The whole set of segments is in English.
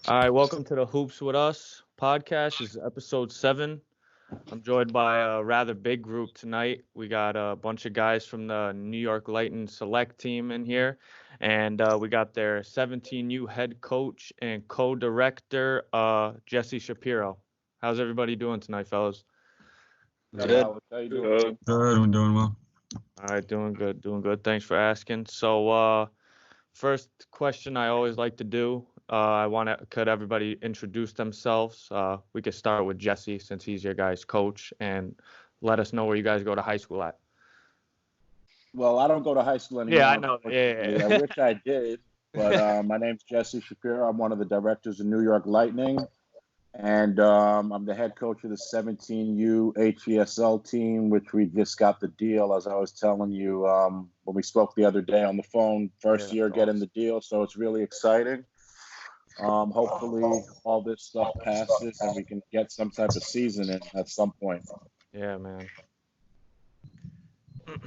All right, welcome to the Hoops with Us podcast. This is episode 7. I'm joined by a rather big group tonight. We got a bunch of guys from the New York Lightning Select Team in here, and we got their 17U head coach and co-director, Jesse Shapiro. How's everybody doing tonight, fellas? Good. How you doing? Good, we're doing well. All right, doing good. Thanks for asking. So, first question I always like to do. Could everybody introduce themselves? We could start with Jesse since he's your guys' coach, and let us know where you guys go to high school at. Well, I don't go to high school anymore. Yeah, I know. Yeah. I wish I did, but my name's Jesse Shapiro. I'm one of the directors of New York Lightning, and I'm the head coach of the 17U HESL team, which we just got the deal, as I was telling you when we spoke the other day on the phone. First year getting the deal, so it's really exciting. Hopefully all this stuff passes and we can get some type of season in at some point. Yeah, man. All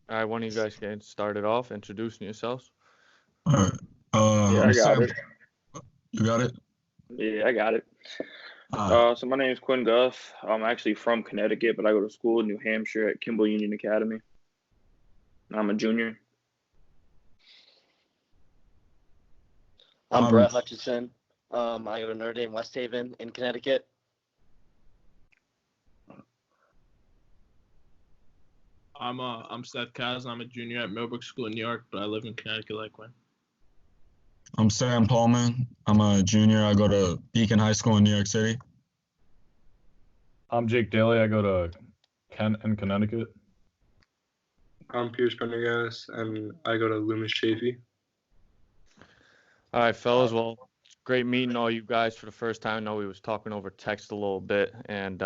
right, one of you guys can start it off, introducing yourselves. All right. I got it. You got it? Yeah, I got it. So my name is Quinn Guth. I'm actually from Connecticut, but I go to school in New Hampshire at Kimball Union Academy. I'm a junior. I'm Brett Hutchinson. I go to Notre Dame West Haven in Connecticut. I'm Seth Kaz. I'm a junior at Millbrook School in New York, but I live in Connecticut like Quinn. I'm Sam Pullman. I'm a junior. I go to Beacon High School in New York City. I'm Jake Daly. I go to Kent in Connecticut. I'm Pierce Prendergast, and I go to Loomis Chafee. All right, fellas. Well, it's great meeting all you guys for the first time. I know we was talking over text a little bit, and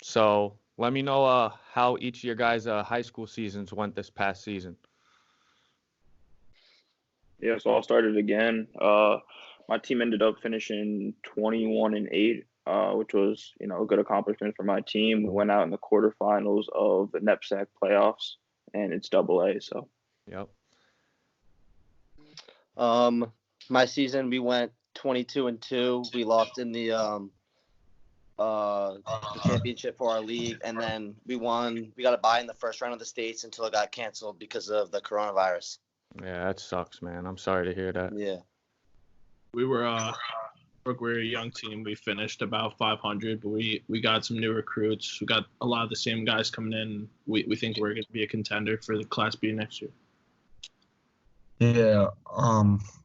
so let me know how each of your guys' high school seasons went this past season. Yeah, so I'll start it again. My team ended up finishing 21-8, which was a good accomplishment for my team. We went out in the quarterfinals of the NEPSAC playoffs, and it's AA. So. Yep. My season, we went 22-2. We lost in the championship for our league, and then we won. We got a bye in the first round of the states until it got canceled because of the coronavirus. Yeah, that sucks, man. I'm sorry to hear that. Yeah. We were a young team. We finished about 500, but we got some new recruits. We got a lot of the same guys coming in. We think we're going to be a contender for the Class B next year. Yeah,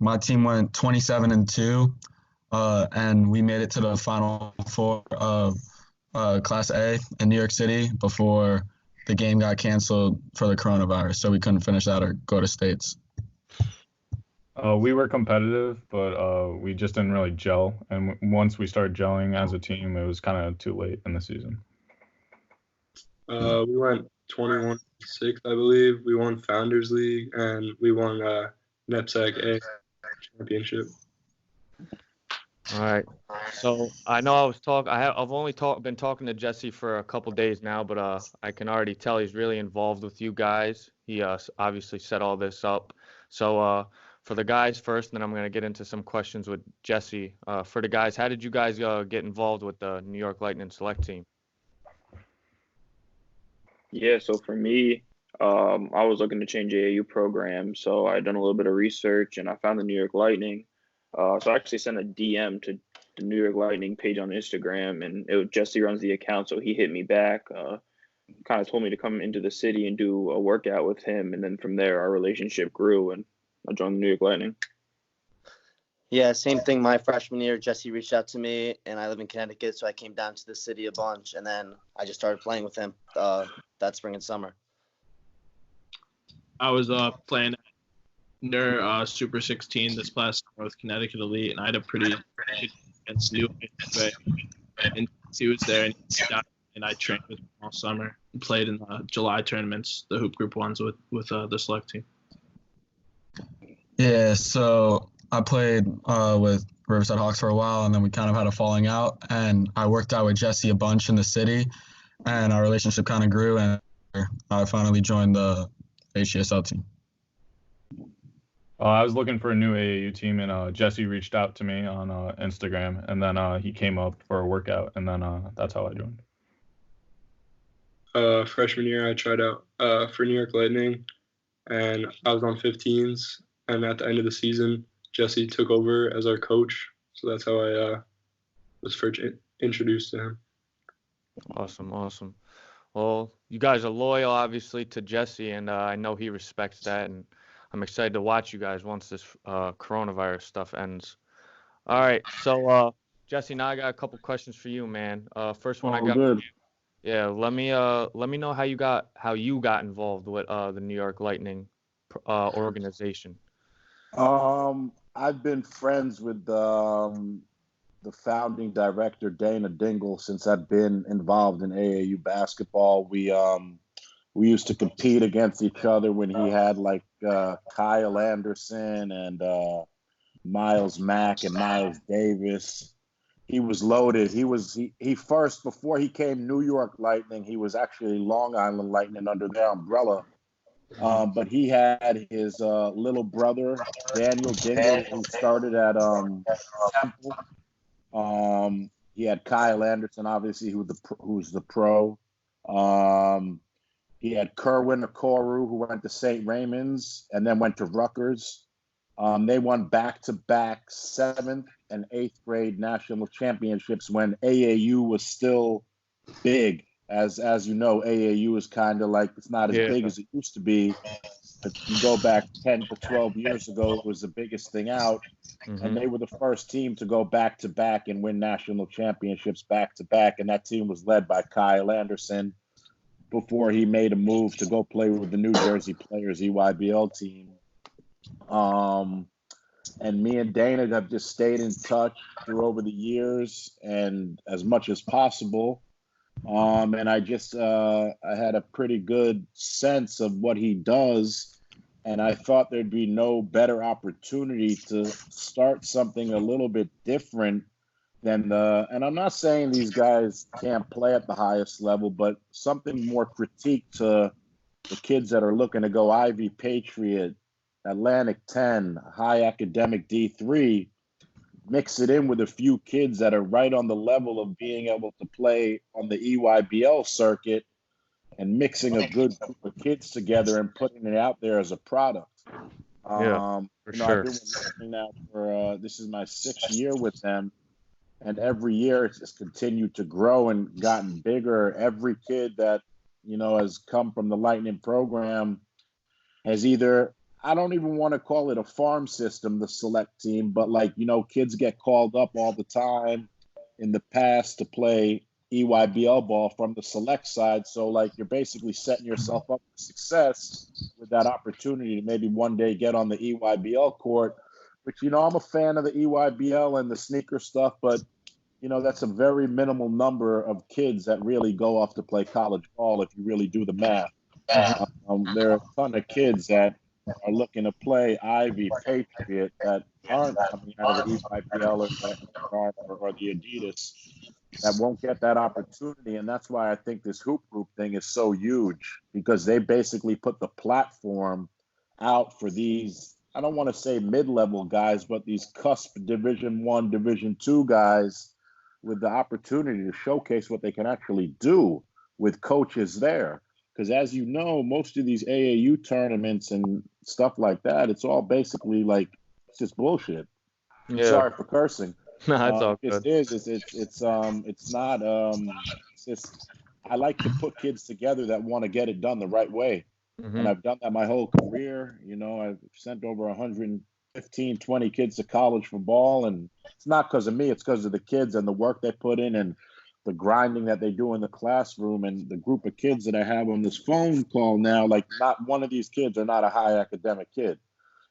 my team went 27-2, and we made it to the Final Four of Class A in New York City before the game got canceled for the coronavirus, so we couldn't finish that or go to states. We were competitive, but we just didn't really gel. And once we started gelling as a team, it was kind of too late in the season. We went 21-6, I believe. We won Founders League, and we won NEPSAC A championship. All right. So I know I've only been talking to Jesse for a couple days now, but I can already tell he's really involved with you guys. He obviously set all this up. So for the guys first, and then I'm going to get into some questions with Jesse. For the guys, how did you guys get involved with the New York Lightning Select Team? Yeah, so for me, I was looking to change AAU program, so I done a little bit of research, and I found the New York Lightning. So I actually sent a DM to the New York Lightning page on Instagram, and Jesse runs the account, so he hit me back, kind of told me to come into the city and do a workout with him, and then from there our relationship grew, and I joined the New York Lightning. Yeah, same thing. My freshman year, Jesse reached out to me, and I live in Connecticut, so I came down to the city a bunch, and then I just started playing with him that spring and summer. I was playing near Super 16 this past summer with Connecticut Elite, and I had a pretty against New and he was there, and I trained with him all summer and played in the July tournaments, the Hoop Group ones with the select team. Yeah, so I played with Riverside Hawks for a while, and then we kind of had a falling out, and I worked out with Jesse a bunch in the city, and our relationship kind of grew, and I finally joined the HESL team. I was looking for a new AAU team, and Jesse reached out to me on Instagram, and then he came up for a workout, and then that's how I joined. Freshman year, I tried out for New York Lightning, and I was on 15s. And at the end of the season, Jesse took over as our coach, so that's how I was first introduced to him. Awesome, awesome. Well, you guys are loyal, obviously, to Jesse, and I know he respects that. And I'm excited to watch you guys once this coronavirus stuff ends. All right, so Jesse, now I got a couple questions for you, man. First one I All got. good. Yeah, let me know how you got involved with the New York Lightning organization. I've been friends with the founding director Dana Dingle since I've been involved in AAU basketball. We used to compete against each other when he had like Kyle Anderson and Miles Mack and Miles Davis. He was loaded. He first, before he came New York Lightning, he was actually Long Island Lightning under their umbrella. But he had his little brother Daniel Dingle, who started at Temple. He had Kyle Anderson, obviously, who's the pro. He had Kerwin Okoro, who went to St. Raymond's and then went to Rutgers. They won back-to-back 7th and 8th grade national championships when AAU was still big. As you know, AAU is kind of like, it's not as big as it used to be. If you go back 10 to 12 years ago, it was the biggest thing out. And they were the first team to go back-to-back and win national championships back-to-back. And that team was led by Kyle Anderson before he made a move to go play with the New Jersey Players EYBL team. And me and Dana have just stayed in touch through over the years and as much as possible. And I had a pretty good sense of what he does. And I thought there'd be no better opportunity to start something a little bit different than and I'm not saying these guys can't play at the highest level, but something more critique to the kids that are looking to go Ivy Patriot, Atlantic 10, high academic D3, mix it in with a few kids that are right on the level of being able to play on the EYBL circuit and mixing a good group of kids together and putting it out there as a product. For I've sure. been with Lightning now for this is my 6th year with them, and every year it's just continued to grow and gotten bigger. Every kid that has come from the Lightning program has either, I don't even want to call it a farm system, the select team, but kids get called up all the time in the past to play EYBL ball from the select side. So you're basically setting yourself up for success with that opportunity to maybe one day get on the EYBL court. Which, I'm a fan of the EYBL and the sneaker stuff, but that's a very minimal number of kids that really go off to play college ball if you really do the math. There are a ton of kids that are looking to play Ivy Patriot that aren't coming out of the EYBL or the Adidas, that won't get that opportunity. And that's why I think this hoop group thing is so huge, because they basically put the platform out for these, I don't want to say mid-level guys, but these cusp Division I, Division II guys with the opportunity to showcase what they can actually do with coaches there. Because as you know, most of these AAU tournaments and stuff like that, it's all basically it's just bullshit. Yeah. Sorry for cursing. No, it's all good. It's not. It's just, I like to put kids together that want to get it done the right way, and I've done that my whole career. I've sent over 115, 20 kids to college for ball, and it's not because of me. It's because of the kids and the work they put in and the grinding that they do in the classroom, and the group of kids that I have on this phone call now. Not one of these kids are not a high academic kid,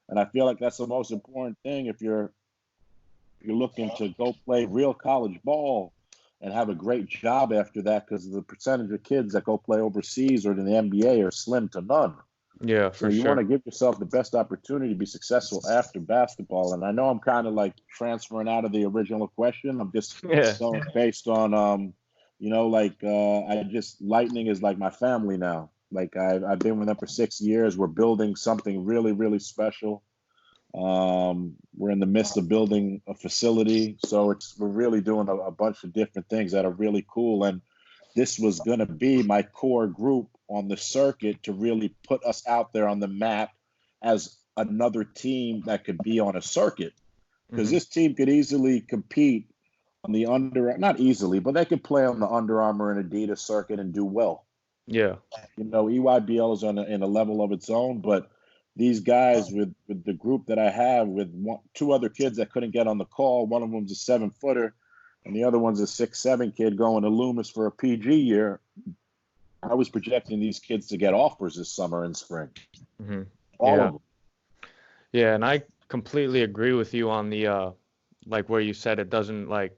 and I feel like that's the most important thing if you're looking to go play real college ball and have a great job after that, because the percentage of kids that go play overseas or in the NBA are slim to none. Yeah, So you want to give yourself the best opportunity to be successful after basketball. And I know I'm kind of transferring out of the original question. I'm just going based on, Lightning is like my family now. I've been with them for 6 years. We're building something really, really special. We're in the midst of building a facility, so we're really doing a bunch of different things that are really cool. And this was going to be my core group on the circuit to really put us out there on the map as another team that could be on a circuit, because this team could easily compete on the not easily, but they could play on the Under Armour and Adidas circuit and do well. Yeah. EYBL is in a level of its own, but these guys with the group that I have with two other kids that couldn't get on the call, one of them's a 7-footer and the other one's a 6'7" kid going to Loomis for a PG year. I was projecting these kids to get offers this summer and spring. All of them. Yeah, and I completely agree with you on the like where you said it doesn't like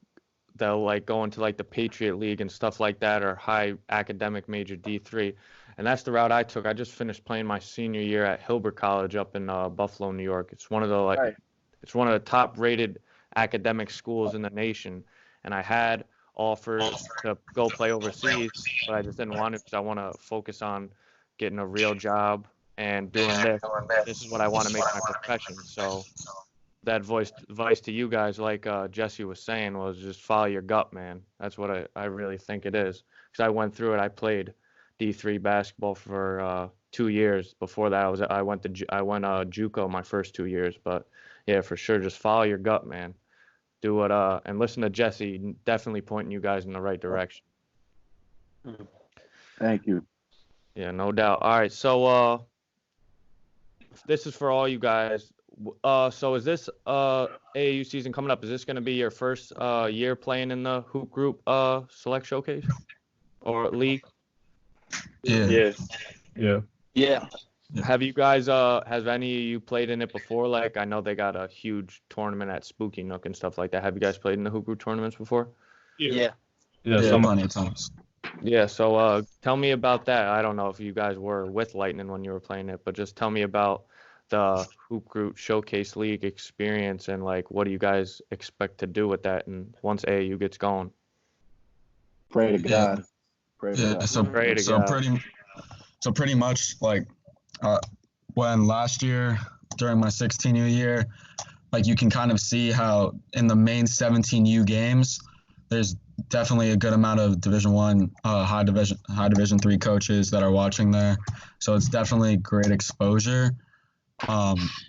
they'll like go into like the Patriot League and stuff like that, or high academic major D3. And that's the route I took. I just finished playing my senior year at Hilbert College up in Buffalo, New York. It's one of the it's one of the top rated academic schools in the nation. And I had offers to go play overseas, but I just didn't want to because I want to focus on getting a real job and doing this. This is what I want to make my profession. So that advice to you guys, like Jesse was saying, was just follow your gut, man. That's what I really think it is. Because I went through it. I played D3 basketball for 2 years. Before that, I went JUCO my first 2 years. But yeah, for sure, just follow your gut, man. Do what and listen to Jesse. Definitely pointing you guys in the right direction. Thank you. Yeah, no doubt. All right, so this is for all you guys. So is this AAU season coming up? Is this going to be your first year playing in the Hoop Group Select Showcase or league? Yeah. Have you guys has any of you played in it before? Like I know they got a huge tournament at Spooky Nook and stuff like that. Have you guys played in the Hoop Group tournaments before? Yeah, plenty of times. Yeah, so tell me about that. I don't know if you guys were with Lightning when you were playing it, but just tell me about the Hoop Group Showcase League experience and like what do you guys expect to do with that and once AAU gets going? Pray to God. Pray to God. So pretty much like when last year during my 16U year, like you can kind of see how in the main 17U games, there's definitely a good amount of Division I, high Division III coaches that are watching there. So it's definitely great exposure.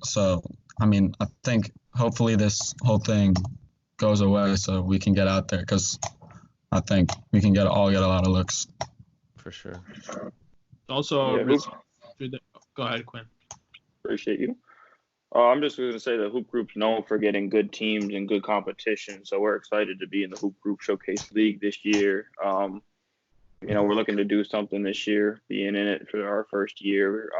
So I mean, I think hopefully this whole thing goes away so we can get out there because I think we can all get a lot of looks. For sure. Also, go ahead, Quinn. Appreciate you. I'm just going to say the Hoop Group's known for getting good teams and good competition, so we're excited to be in the Hoop Group Showcase League this year. We're looking to do something this year, being in it for our first year.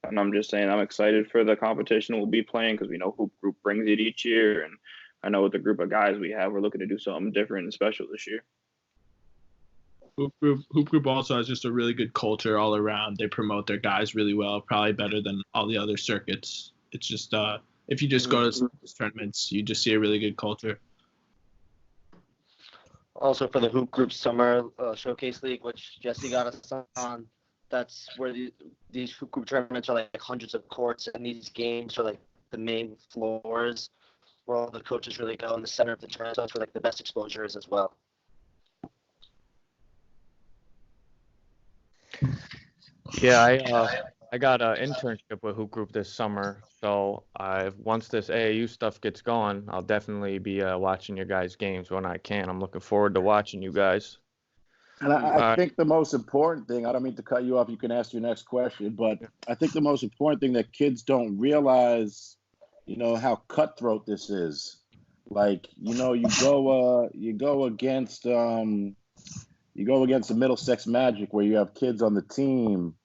And I'm just saying I'm excited for the competition we'll be playing because we know Hoop Group brings it each year, and I know with the group of guys we have, we're looking to do something different and special this year. Hoop Group also has just a really good culture all around. They promote their guys really well, probably better than all the other circuits. It's just if you just go to tournaments, you just see a really good culture. Also for the Hoop Group Summer Showcase League, which Jesse got us on, that's where these Hoop Group tournaments are like hundreds of courts, and these games are like the main floors where all the coaches really go in the center of the tournament. So that's where like the best exposure is as well. Yeah, I got an internship with Hoop Group this summer, so once this AAU stuff gets going, I'll definitely be watching your guys' games when I can. I'm looking forward to watching you guys. And I think the most important thing, I don't mean to cut you off, you can ask your next question, but I think the most important thing that kids don't realize, how cutthroat this is. Like, you go against the Middlesex Magic where you have kids on the team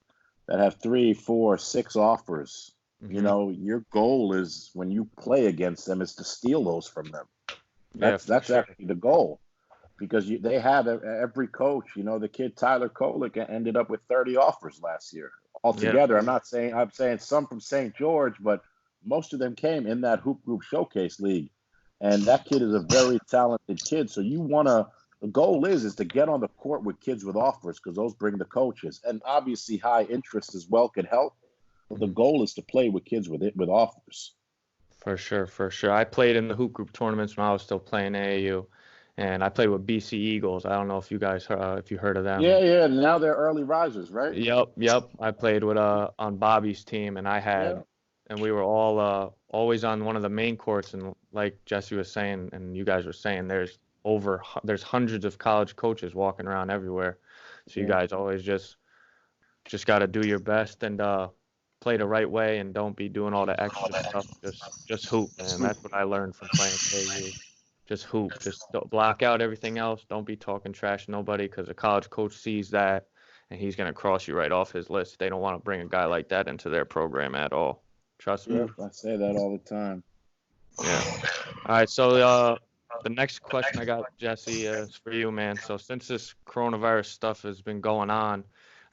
that have 3, 4, 6 offers. Mm-hmm. Your goal is when you play against them is to steal those from them. That's actually the goal, because they have every coach. The kid Tyler Kolick ended up with 30 offers last year altogether. Yeah. I'm saying some from St. George, but most of them came in that Hoop Group Showcase League, and that kid is a very talented kid. So the goal is to get on the court with kids with offers because those bring the coaches. And obviously high interest as well could help. But the goal is to play with kids with offers. For sure, for sure. I played in the hoop group tournaments when I was still playing AAU, and I played with BC Eagles. I don't know if you guys if you heard of them. Yeah, yeah. Now they're early risers, right? Yep. I played with on Bobby's team, and Yeah. and we were all always on one of the main courts. And like Jesse was saying, and you guys were saying, there's hundreds of college coaches walking around everywhere. So you Yeah. guys always just got to do your best and play the right way, and don't be doing all the extra stuff. Just hoop, man. That's what I learned from playing AAU. Just hoop. Just don't block out everything else. Don't be talking trash to nobody, because a college coach sees that and he's gonna cross you right off his list. They don't want to bring a guy like that into their program at all. Trust me. Yep, I say that all the time. Yeah. All right. So the next question I got, Jesse, is for you, man. So since this coronavirus stuff has been going on,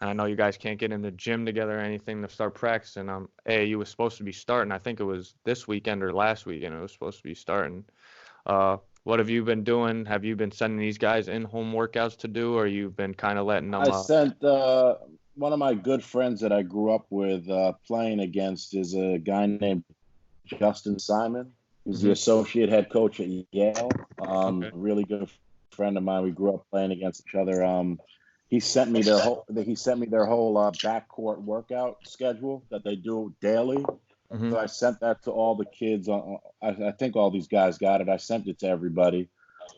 and I know you guys can't get in the gym together or anything to start practicing, AAU was supposed to be starting. I think it was this weekend or last weekend. It was supposed to be starting. What have you been doing? Have you been sending these guys in home workouts to do, or you've been kind of letting them? I sent one of my good friends that I grew up with playing against is a guy named Justin Simon. He's the associate head coach at Yale. Okay. A really good friend of mine. We grew up playing against each other. He sent me their whole backcourt workout schedule that they do daily. Mhm. So I sent that to all the kids. I think all these guys got it. I sent it to everybody.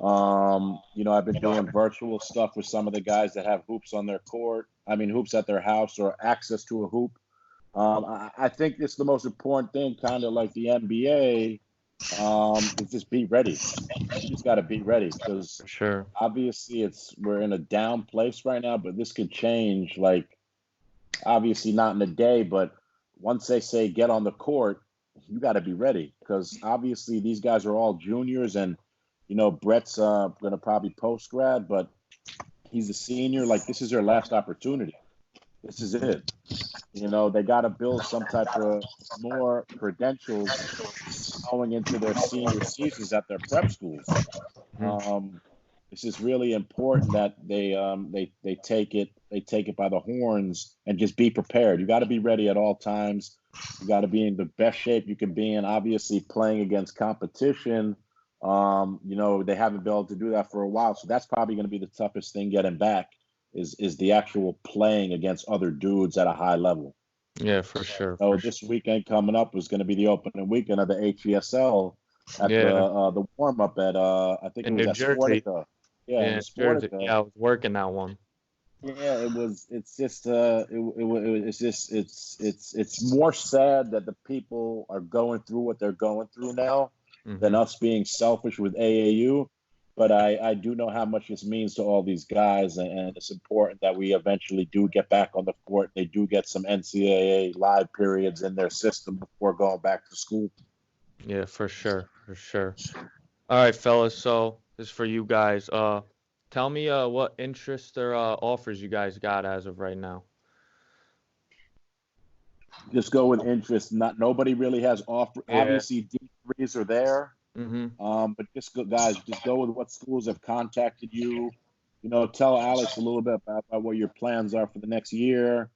I've been doing virtual stuff with some of the guys that have hoops on their court. I mean, hoops at their house or access to a hoop. I think it's the most important thing, kind of like the NBA, is just be ready. You just got to be ready, because For sure. obviously we're in a down place right now, but this could change. Like, obviously not in a day, but once they say get on the court, you got to be ready, because obviously these guys are all juniors, and Brett's going to probably post grad, but he's a senior. Like, this is their last opportunity. This is it. They got to build some type of more credentials going into their senior seasons at their prep schools. This is really important that they take it by the horns and just be prepared. You got to be ready at all times. You got to be in the best shape you can be in. Obviously, playing against competition, they haven't been able to do that for a while, so that's probably going to be the toughest thing getting back. Is the actual playing against other dudes at a high level. Yeah, for sure. So this weekend coming up was going to be the opening weekend of the HESL at the warm up at I think in it was New at Jersey. Sportica. Yeah, in Jersey. Sportica. Yeah, I was working that one. Yeah, it was. It's just. It's more sad that the people are going through what they're going through now than us being selfish with AAU. But I do know how much this means to all these guys, and it's important that we eventually do get back on the court. They do get some NCAA live periods in their system before going back to school. Yeah, for sure. All right, fellas. So this is for you guys. Tell me what interest or offers you guys got as of right now. Just go with interest. Nobody really has offer. Yeah. Obviously, D3s are there. But just go with what schools have contacted you. Tell Alex a little bit about what your plans are for the next year.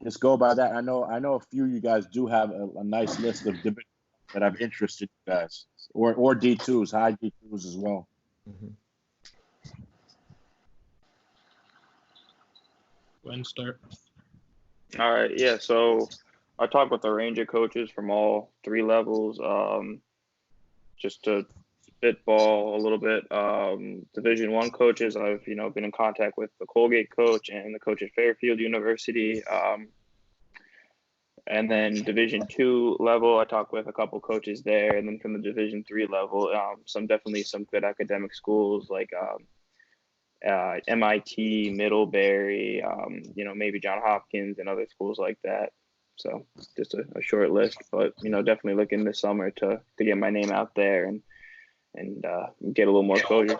Just go by that. I know a few of you guys do have a nice list of divisions that have interested you guys, or D2s, high D2s as well. When start? All right, yeah. So I talked with a range of coaches from all three levels. Just to spitball a little bit, Division I coaches, I've been in contact with the Colgate coach and the coach at Fairfield University. And then Division II level, I talked with a couple coaches there, and then from the Division III level, some good academic schools like MIT, Middlebury, maybe Johns Hopkins and other schools like that. So just a short list, but definitely looking this summer to get my name out there and get a little more exposure.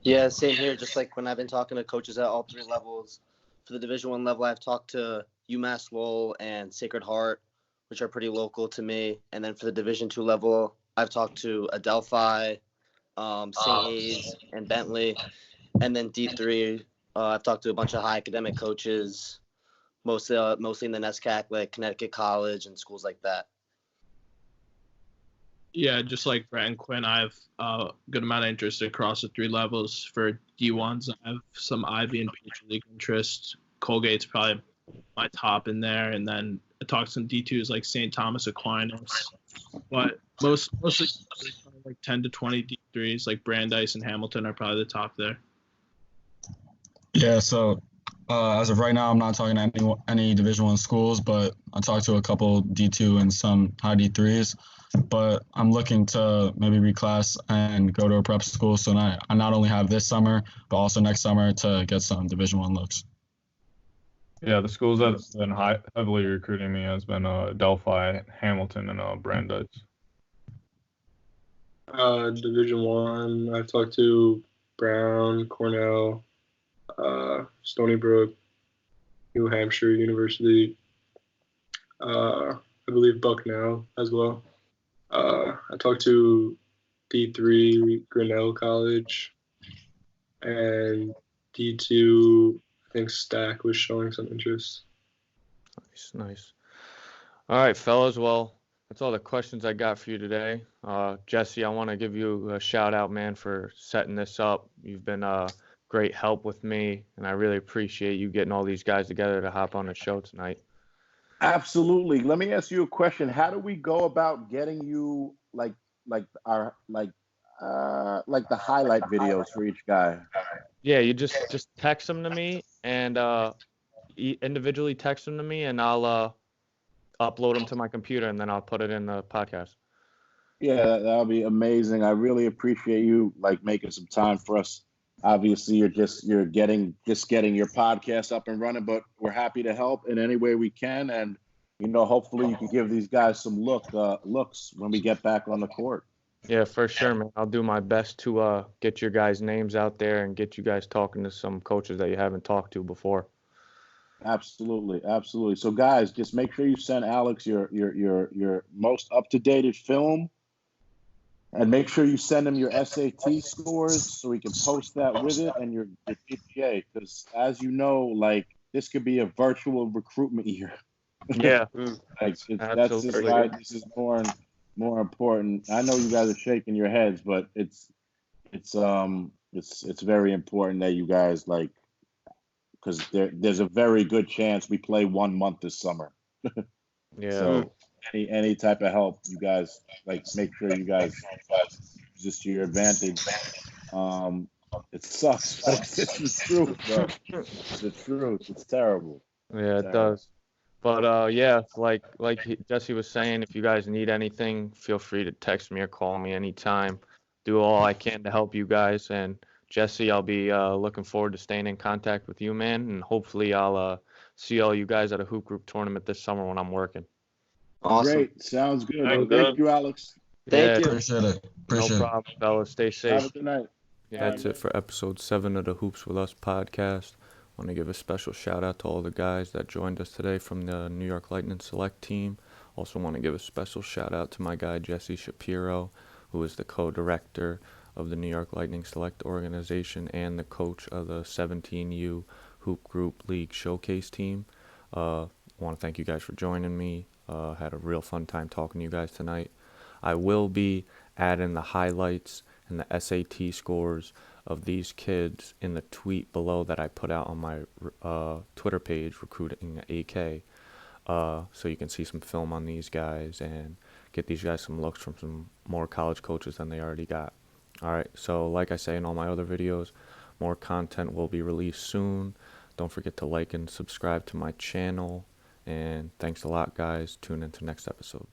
Yeah, same here. Just like when I've been talking to coaches at all three levels. For the Division I level, I've talked to UMass Lowell and Sacred Heart, which are pretty local to me. And then for the Division II level, I've talked to Adelphi, St. A's, and Bentley. And then D3, I've talked to a bunch of high academic coaches, mostly in the NESCAC, like Connecticut College and schools like that. Yeah, just like Brett and Quinn, I have a good amount of interest across the 3 levels. For D1s, I have some Ivy and Major League interest. Colgate's probably my top in there, and then I talked to some D2s like St. Thomas Aquinas. But mostly like 10 to 20 D3s, like Brandeis and Hamilton are probably the top there. Yeah, so as of right now, I'm not talking to any Division I schools, but I talked to a couple D2 and some high D3s. But I'm looking to maybe reclass and go to a prep school, so I not only have this summer, but also next summer to get some Division I looks. Yeah, the schools that's been heavily recruiting me has been Delphi, Hamilton, and Brandeis. Division I, I've talked to Brown, Cornell, Stony Brook, New Hampshire University, I believe Bucknell as well. I talked to D3 Grinnell College, and D2, I think Stack was showing some interest. Nice. All right, fellas. Well, that's all the questions I got for you today. Jesse, I want to give you a shout out, man, for setting this up. You've been a great help with me, and I really appreciate you getting all these guys together to hop on the show tonight. Absolutely. Let me ask you a question. How do we go about getting you like the highlight videos for each guy? Yeah, you just text them to me and individually text them to me, and I'll upload them to my computer, and then I'll put it in the podcast. Yeah, that'll be amazing. I really appreciate you like making some time for us. Obviously, you're getting your podcast up and running, but we're happy to help in any way we can. And hopefully, you can give these guys some looks when we get back on the court. Yeah, for sure, man. I'll do my best to get your guys' names out there and get you guys talking to some coaches that you haven't talked to before. Absolutely, absolutely. So, guys, just make sure you send Alex your most up to date film. And make sure you send him your SAT scores so we can post that with it and your GPA. Because as you know, like this could be a virtual recruitment year. Yeah, that's just why this is more important. I know you guys are shaking your heads, but it's very important that you guys like, because there's a very good chance we play 1 month this summer. Yeah. So any type of help, you guys like make sure you guys use this to your advantage. It sucks, but it's the truth, bro. It's the truth. It's terrible. Yeah, it does. But yeah, like Jesse was saying, if you guys need anything, feel free to text me or call me anytime. Do all I can to help you guys. And Jesse, I'll be looking forward to staying in contact with you, man. And hopefully I'll see all you guys at a hoop group tournament this summer when I'm working. Awesome. Great. Sounds good. Thank you, Alex. Thank you. Appreciate it. No problem, fellas. Stay safe. Have a good night. Yeah, that's it for episode 7 of the Hoops With Us podcast. I want to give a special shout out to all the guys that joined us today from the New York Lightning Select Team. Also want to give a special shout out to my guy Jesse Shapiro, who is the co-director of the New York Lightning Select organization and the coach of the 17U Hoop Group League Showcase team. I want to thank you guys for joining me. Had a real fun time talking to you guys tonight. I will be adding the highlights and the SAT scores of these kids in the tweet below that I put out on my Twitter page, Recruiting AK, so you can see some film on these guys and get these guys some looks from some more college coaches than they already got. All right, so like I say in all my other videos, more content will be released soon. Don't forget to like and subscribe to my channel. And thanks a lot, guys. Tune into next episode.